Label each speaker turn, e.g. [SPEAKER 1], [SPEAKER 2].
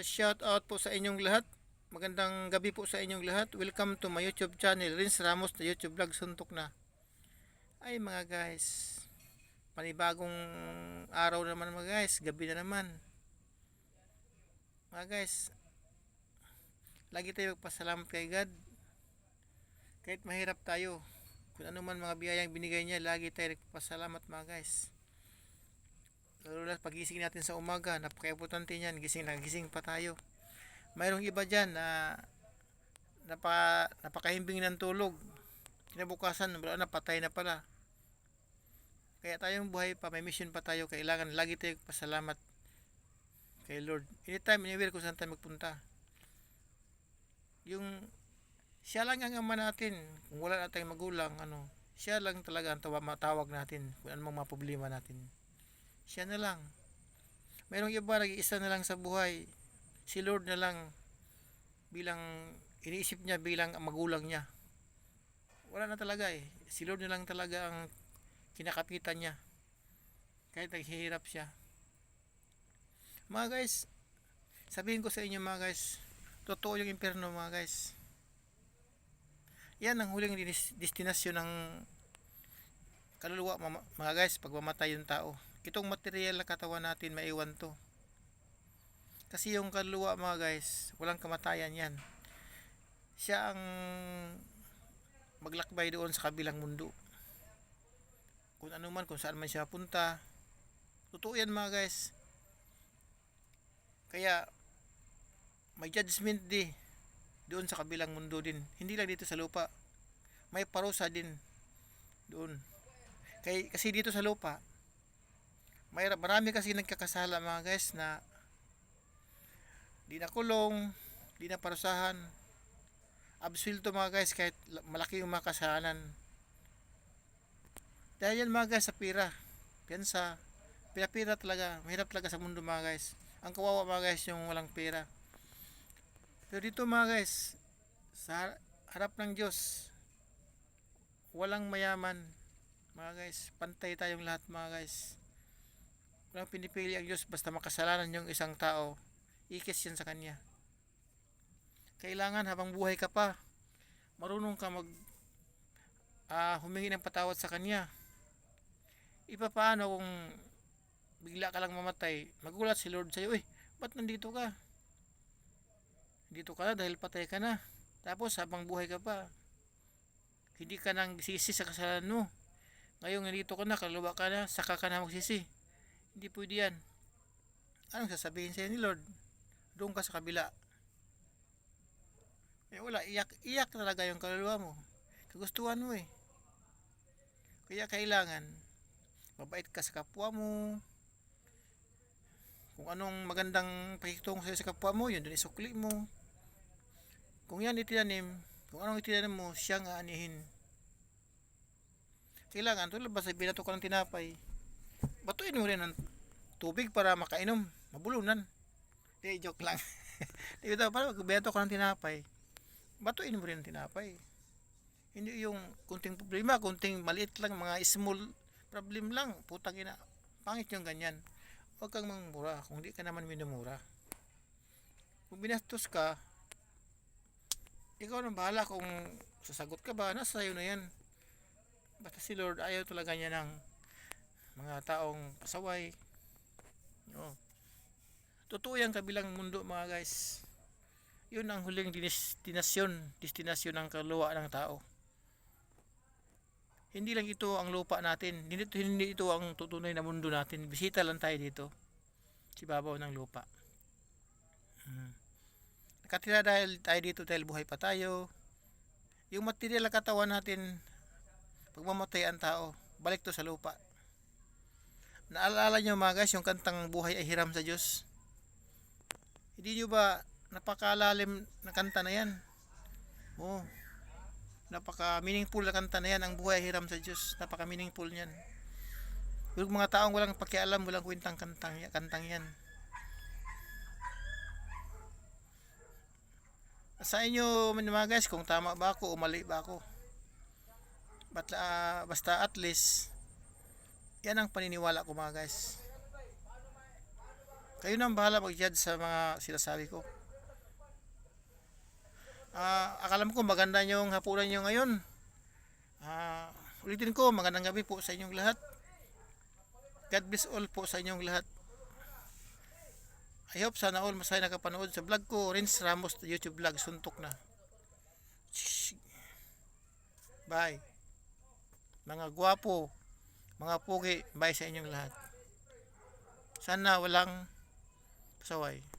[SPEAKER 1] Shout out po sa inyong lahat. Magandang gabi po sa inyong lahat. Welcome to my YouTube channel, Rins Ramos na YouTube vlog suntok na. Ay mga guys, panibagong araw naman mga guys, gabi na naman. Mga guys, lagi tayo magpasalamat kay God. Kahit mahirap tayo, kung ano man mga biyayang binigay niya, lagi tayo nagpasalamat mga guys. Lalo na pagising natin sa umaga, napaka-importante niyan, gising na gising pa tayo. Mayroong iba dyan na napakahimbing ng tulog. Kinabukasan, wala na, patay na pala. Kaya tayong buhay pa, may mission pa tayo. Kailangan lagi tayo pasalamat kay Lord. Anytime, anywhere kung saan tayo magpunta. Yung siya lang ang ama natin. Kung wala na tayong magulang, siya lang talaga ang matawag natin kung anong mga problema natin. Siya na lang. Mayroong iba nag-iisa na lang sa buhay. Si Lord na lang bilang iniisip niya bilang magulang niya. Wala na talaga eh. Si Lord na lang talaga ang kinakapitan niya. Kahit naghihirap siya. Mga guys, sabihin ko sa inyo mga guys, totoo yung impyerno mga guys. Yan ang huling destinasyon ng kaluluwa mga guys pag mamatay yung tao. Itong material na katawan natin maiwan to. Kasi yung kaluluwa mga guys, walang kamatayan yan. Siya ang maglakbay doon sa kabilang mundo. Kung ano man, kung saan man siya punta. Totoo yan mga guys. Kaya may judgment day doon sa kabilang mundo din. Hindi lang dito sa lupa. May parusa din doon. Kasi dito sa lupa, marami kasi nagkakasala mga guys na di na kulong, di na parusahan. Absuelto mga guys kahit malaki yung mga kasalanan. Dahil yan mga guys sa pira. Piyansa. Pira talaga. Mahirap talaga sa mundo mga guys. Ang kawawa mga guys yung walang pera. Pero dito mga guys, sa harap ng Diyos, walang mayaman. Mga guys, pantay tayong lahat mga guys. Walang pinipili ang Diyos basta makasalanan yung isang tao. Ikis yan sa Kanya. Kailangan habang buhay ka pa, marunong ka humingi ng patawad sa Kanya. Paano kung bigla ka lang mamatay, magulat si Lord sa'yo, ba't nandito ka? Dito ka na dahil patay ka na. Tapos habang buhay ka pa, hindi ka nang sisi sa kasalanan mo. Ngayon nandito ka na, kaluluwa ka na, saka ka na magsisi. Hindi pwede yan. Anong sasabihin sa'yo ni Lord? Doon ka sa kabila. Wala, iyak talaga yung kaluluwa mo. Kagustuhan mo eh. Kaya kailangan, mabait ka sa kapwa mo. Kung anong magandang pakikitungo sa'yo sa kapwa mo, yun doon isukli mo. Kung yan itinanim, kung anong itinanim mo, siyang aanihin. Kailangan, tulad ba sa binato ka ng tinapay, batuin mo rin ng tubig para makainom, mabulunan. Di, joke lang. Dito, para binato ka ng tinapay, batuin mo rin ng tinapay. Hindi yung kunting problema, kunting maliit lang, mga small problem lang, putang ina. Pangit yung ganyan. Huwag kang mangmura kung di ka naman minumura. Kung binastos ka, ikaw nang bahala kung sasagot ka ba, nasa sayo na yan. Basta si Lord ayaw talaga niya ng mga taong pasaway. Oh. Totoo yung kabilang mundo mga guys. Yun ang huling destinasyon ng kaluluwa ng tao. Hindi lang ito ang lupa natin. Hindi ito ang tutunay na mundo natin. Bisita lang tayo dito. Si babaw ng lupa. Nakatira dahil tayo dito dahil buhay pa tayo. Yung material na katawan natin, pag mamatay ang tao, balik to sa lupa. Naalala nyo mga guys, yung kantang Buhay ay Hiram sa Diyos? Hindi nyo ba napakalalim na kanta na yan? Oo. Napaka meaningful na kanta na yan, ang buhay ay hiram sa Diyos. Napaka meaningful niyan. Yung mga taong walang pakialam, walang kwentang kantang yan. Sa inyo mga guys, kung tama ba ako o mali ba ako. Basta at least, yan ang paniniwala ko mga guys. Kayo na ang bahala mag-judge sa mga sinasabi ko. Akala mo ko maganda yung hapunan nyo ngayon. Ulitin ko, magandang gabi po sa inyong lahat. God bless all po sa inyong lahat. I hope sana all masaya nakapanood sa vlog ko. Renz Ramos YouTube vlog. Suntok na. Bye. Mga gwapo, mga pugi, bye sa inyong lahat. Sana walang pasaway.